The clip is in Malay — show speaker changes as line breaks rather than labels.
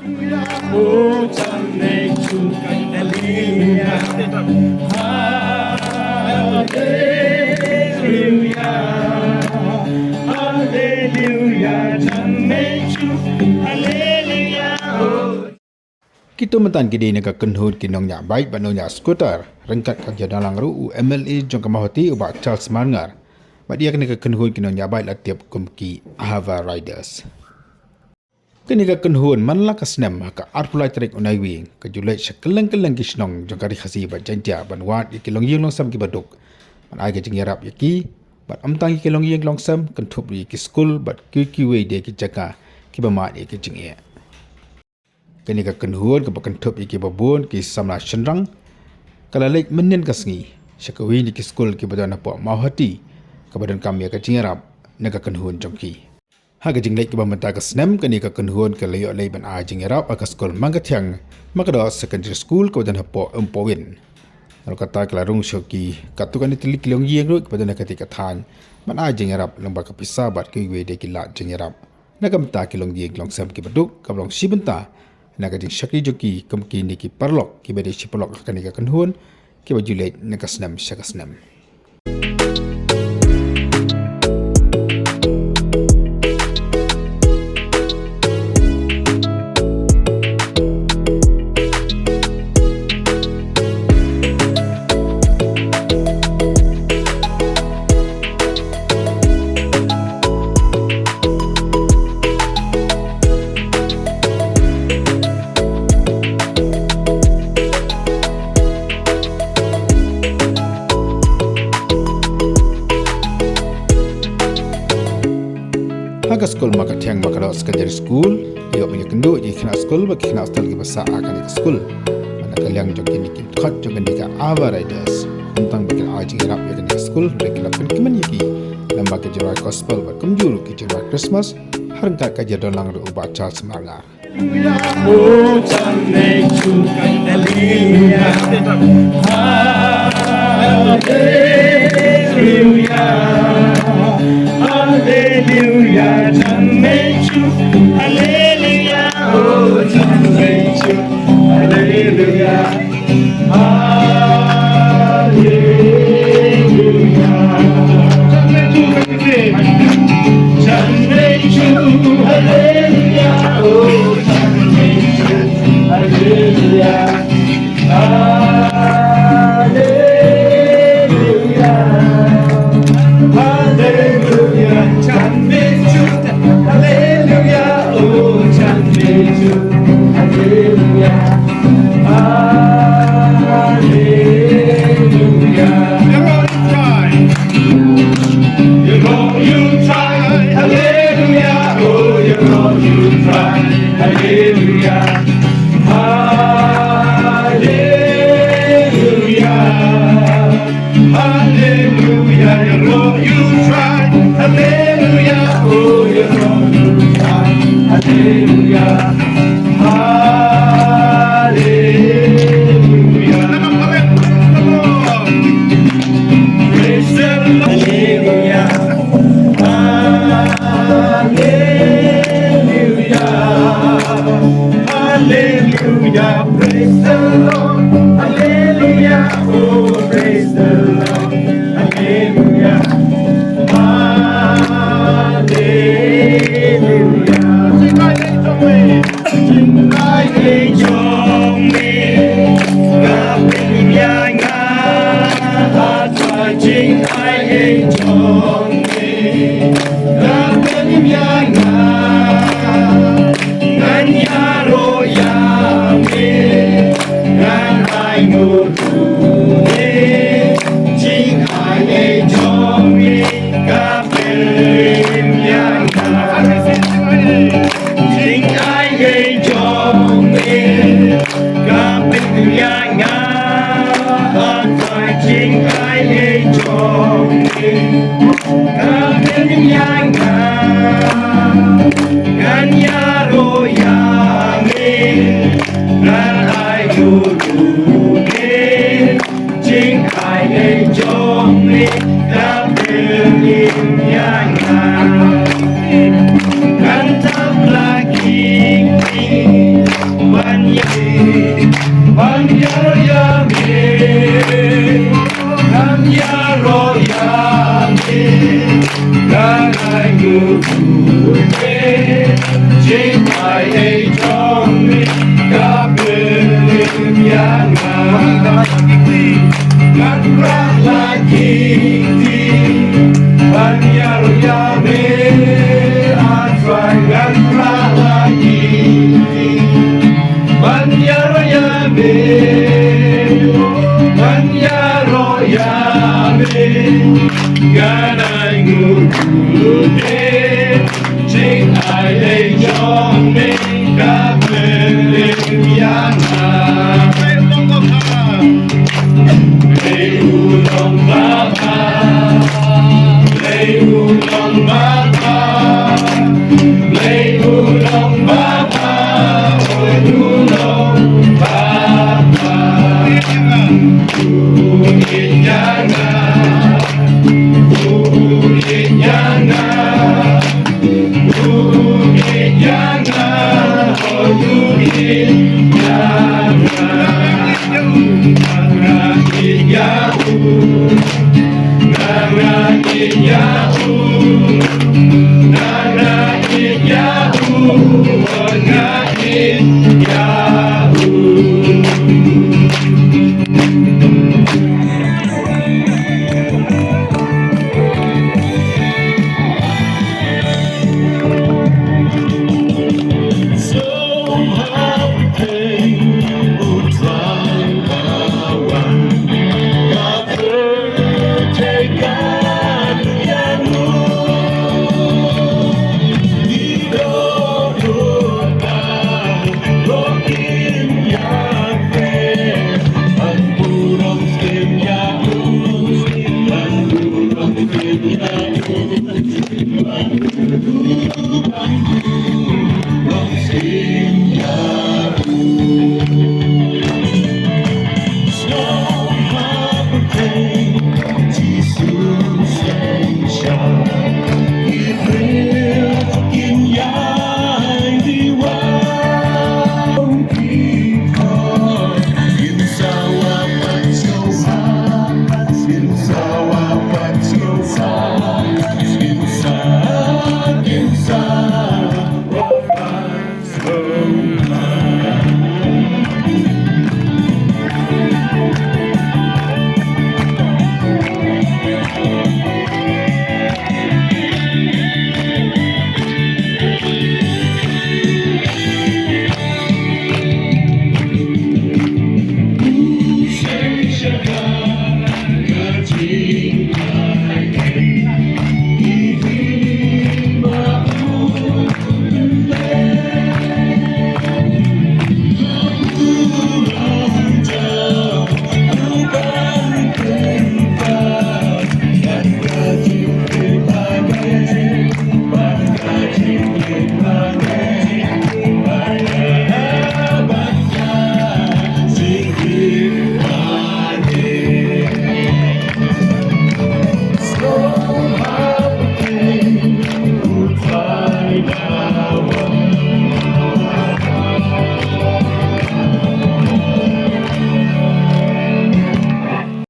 Oh, John, make you hallelujah. Hallelujah. Hallelujah. John, make you hallelujah.
Kita mentan kini negara kenhun kinongnya baik banongnya skuter rengkat kerja dalam ru MLA jong kemahoti ubak Charles Marngar. Mak dia kena kenhun kinongnya baik lah tiap kumki Ahava Riders. Kini kenhun manla kasnem ka arpulai tarik unaiwi ke julai sekeleng-keleng kisnong jong kari khasi bat jantia ban wat ikilong yeng longsam ki baduk. Man ai ke jing yarap yaki bat amtang ikilong yeng longsam kentup ki skul bat kiwe dia ki jaka ki bamat ki jing ye. Kini kenhun ke kentup ki babun ki samla shenrang kalalek menen kasngi syakawi ni ki skul ki badan apa mau hati ke badan kami ke jing yarap nega kenhun jongki. Haga jinglek ke bamenta ke senam kini ke kenhun ke layok lay ban a jing yarap ke skul mangkatiang makado secondary school ke badan apa empowin. Lalu kata kelarung syoki katukan ditelik kilong yeng ru ke badan ketika than ban a jing yarap lembak kepisah bat ke iwe de kilat jing yarap. Naga menta kilong yeng long sam ki baduk ke belong si benta. Naga jing syakli joki kemki ni ki parlok ki bade si parlok kini ke kenhun ki bajulet naga senam syaka senam. Haga skul makatiang makado secondary school iyo punya kenduk di kena skul bagi kena hostel ki basa akan ke skul mana kaliang jokin dikin khat jokin dika Ahava Riders tentang bagi ajing rap ya ke skul mereka lakukan kemen yaki lembak ke jerai gospel buat kemjuru ke jerai Christmas harga kajian dolang ubah Charles Marngar.
Oh, John, make you hallelujah. Hallelujah. Hallelujah. John, make you hallelujah. Oh, John, make you hallelujah. John, make you hallelujah. Oh, hallelujah, hallelujah, hallelujah, Chanmeju, hallelujah, oh Chanmeju, hallelujah, hallelujah. You try, hallelujah, oh you try, hallelujah. Hallelujah, you know you try. Hallelujah, oh, you know you try. Hallelujah, hallelujah. Come on, praise the Lord. Hallelujah, hallelujah, hallelujah. Praise the Lord. Hallelujah, oh, praise the Lord. Hallelujah. Hallelujah. Sing like angel me. Kapin yang sing like angel me. Kapin yang nganyaro yang me. Nanai Gugure Jimai Ejome Kabelim Yana Natra Lagi Banyar Yame Atrai Natra Lagi Banyar Yame Banyar Yame Ganai Gurude Jing Ai Ei Jong Me Kabelim Yana Lei Ulong Baba Lei Ulong Baba Lei Ulong Baba Oi Ulong Baba Unyana Unyana Unyana Oh Unyana See